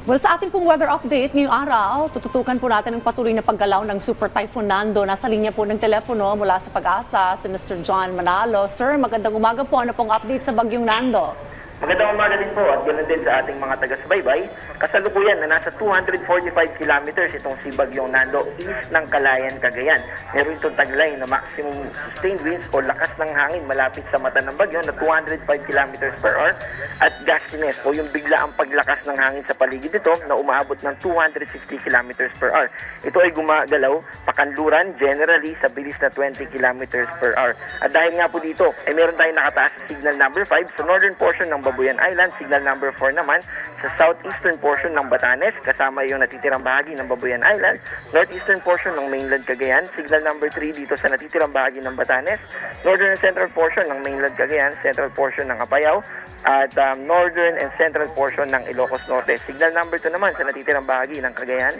Well, sa ating pong weather update ngayong araw, tututukan po natin ang patuloy na paggalaw ng Super Typhoon Nando. Nasa linya po ng telepono mula sa Pag-asa si Mr. John Manalo. Sir, magandang umaga po. Ano pong update sa bagyong Nando? Magandang umaga din po at ganoon din sa ating mga taga-subaybay. Kasalukuyan na nasa 245 kilometers itong si Bagyong Nando east ng Calayan, Cagayan. Meron itong taglay na maximum sustained winds o lakas ng hangin malapit sa mata ng bagyo na 205 kilometers per hour at gustiness o yung biglaang paglakas ng hangin sa paligid nito na umaabot ng 260 kilometers per hour. Ito ay gumagalaw pakanluran generally sa bilis na 20 kilometers per hour. At dahil nga po dito, ay meron tayong nakataas sa signal number 5 sa northern portion ng Babuyan Island, signal number 4 naman sa southeastern portion ng Batanes, kasama yung natitirang bahagi ng Babuyan Island, northeastern portion ng mainland Cagayan, signal number 3 dito sa natitirang bahagi ng Batanes, northern and central portion ng mainland Cagayan, central portion ng Apayao, at northern and central portion ng Ilocos Norte. Signal number 2 naman sa natitirang bahagi ng Cagayan,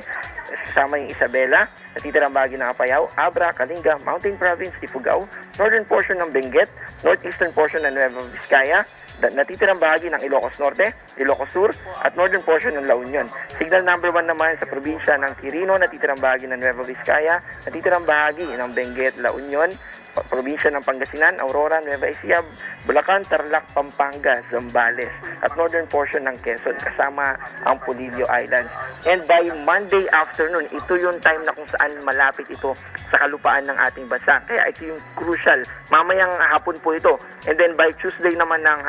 kasama yung Isabela, natitirang bahagi ng Apayao, Abra, Kalinga, Mountain Province, Ifugao, northern portion ng Benguet, northeastern portion ng Nueva Vizcaya, natitirang bahagi ng Ilocos Norte, Ilocos Sur, at northern portion ng La Union. Signal number 1 naman sa probinsya ng Quirino, natitirang bahagi ng Nueva Vizcaya, natitirang bahagi ng Benguet, La Union, probinsya ng Pangasinan, Aurora, Nueva Ecija, Bulacan, Tarlac, Pampanga, Zambales, at northern portion ng Quezon, kasama ang Polillo Islands. And by Monday afternoon, ito yung time na kung saan malapit ito sa kalupaan ng ating bansa. Kaya ito yung crucial. Mamayang hapon po ito. And then by Tuesday naman ng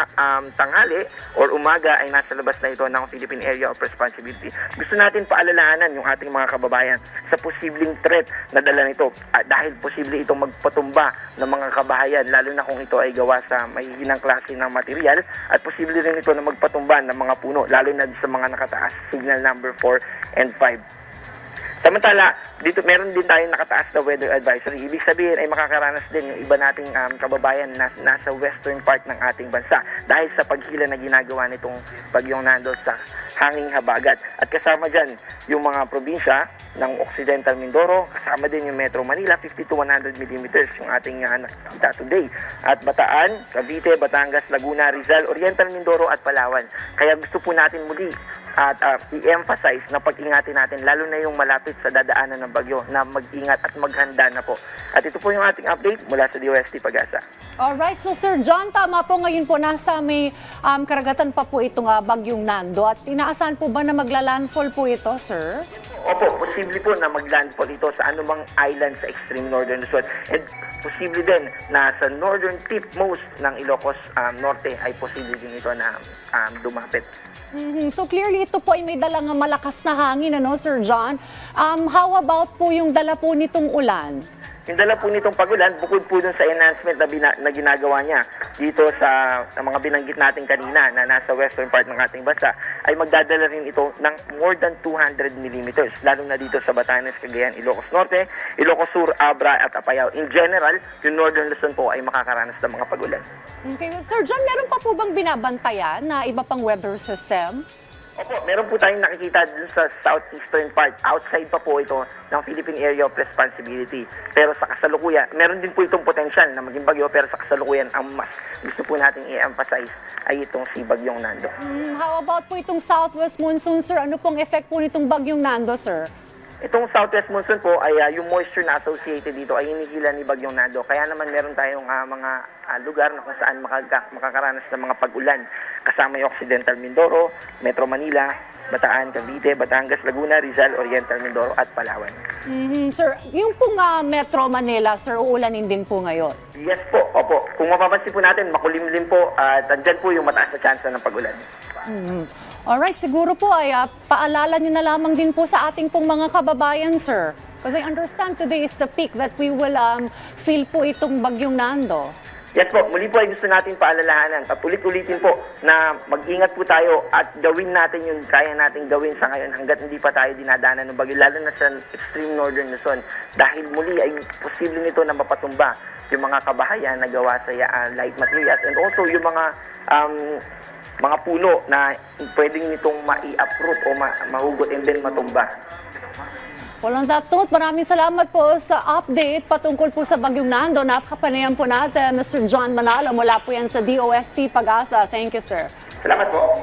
tanghali or umaga ay nasa labas na ito ng Philippine Area of Responsibility. Gusto natin paalalahanan yung ating mga kababayan sa posibleng threat na dala nito dahil posible itong magpatumba ng mga kabahayan, lalo na kung ito ay gawa sa mahihinang klase ng material at posible rin ito na magpatumba ng mga puno, lalo na sa mga nakataas, signal number 4 and 5. Samantala, dito meron din tayong nakataas na weather advisory. Ibig sabihin ay makakaranas din yung iba nating kababayan na nasa western part ng ating bansa dahil sa paghila na ginagawa nitong Bagyong Nando sa hanging habagat. At kasama dyan yung mga probinsya ng Occidental Mindoro, kasama din yung Metro Manila, 50 to 100 millimeters yung ating nakikita today. At Bataan, Cavite, Batangas, Laguna, Rizal, Oriental Mindoro at Palawan. Kaya gusto po natin muli at i-emphasize na pag-ingatin natin, lalo na yung malapit sa dadaanan ng bagyo, na mag-ingat at maghanda na po. At ito po yung ating update mula sa DOST Pag-asa. Alright, so Sir John, tama po ngayon po nasa may karagatan pa po itong Bagyong Nando at inaasahan po ba na magla-landfall po ito, sir? Opo, posible po na mag-landfall ito sa anumang island sa extreme northern Luzon. And posible din na sa northern tip most ng Ilocos Norte ay posible din ito na dumapit. So clearly ito po ay may dalang malakas na hangin, ano, Sir John? How about po yung dala po nitong ulan? Yung dala po nitong pagulan, bukod po dun sa enhancement na ginagawa niya dito sa mga binanggit natin kanina na nasa western part ng ating bansa, ay magdadala rin ito ng more than 200 millimeters, lalo na dito sa Batanes, Cagayan, Ilocos Norte, Ilocos Sur, Abra at Apayao. In general, yung northern Luzon po ay makakaranas ng mga pagulan. Okay, Sir John, meron pa po bang binabantayan na iba pang weather system? Opo, meron po tayong nakikita dun sa southeastern part. Outside pa po ito ng Philippine Area of Responsibility. Pero sa kasalukuyan, meron din po itong potential na maging bagyo, pero sa kasalukuyan, ang mas gusto po nating i-emphasize ay itong si Bagyong Nando. How about po itong southwest monsoon, sir? Ano pong effect po nitong Bagyong Nando, sir? Itong southwest monsoon po ay yung moisture na associated dito ay hinihila ni Bagyong Nando. Kaya naman meron tayong mga lugar na kung saan makakaranas ng mga pag-ulan. Kasama yung Occidental Mindoro, Metro Manila, Bataan, Cavite, Batangas, Laguna, Rizal, Oriental Mindoro at Palawan. Sir, yung pong Metro Manila, sir, uulanin din po ngayon? Yes po, opo. Kung mapapansin po natin, makulimlim po at andyan po yung mataas na chance ng pag-ulan. Alright, siguro po ay paalala nyo na lamang din po sa ating pong mga kababayan, sir. Because I understand today is the peak that we will feel po itong Bagyong Nando. Yes po, muli po ay gusto natin paalalahanan at ulit-ulitin po na mag-ingat po tayo at gawin natin yung kaya natin gawin sa ngayon hanggat hindi pa tayo dinadanan ng bagyo, lalo na sa extreme northern Luzon. Dahil muli ay posible nito na mapatumba yung mga kabahayan na gawa sa light materials and also yung mga puno na pwedeng nitong mai-uproot o mahugot and then matumba. Well, on that note, maraming salamat po sa update patungkol po sa Bagyong Nando. Napakapanayan po natin, Mr. John Manalo, mula po yan sa DOST Pag-asa. Thank you, sir. Salamat po.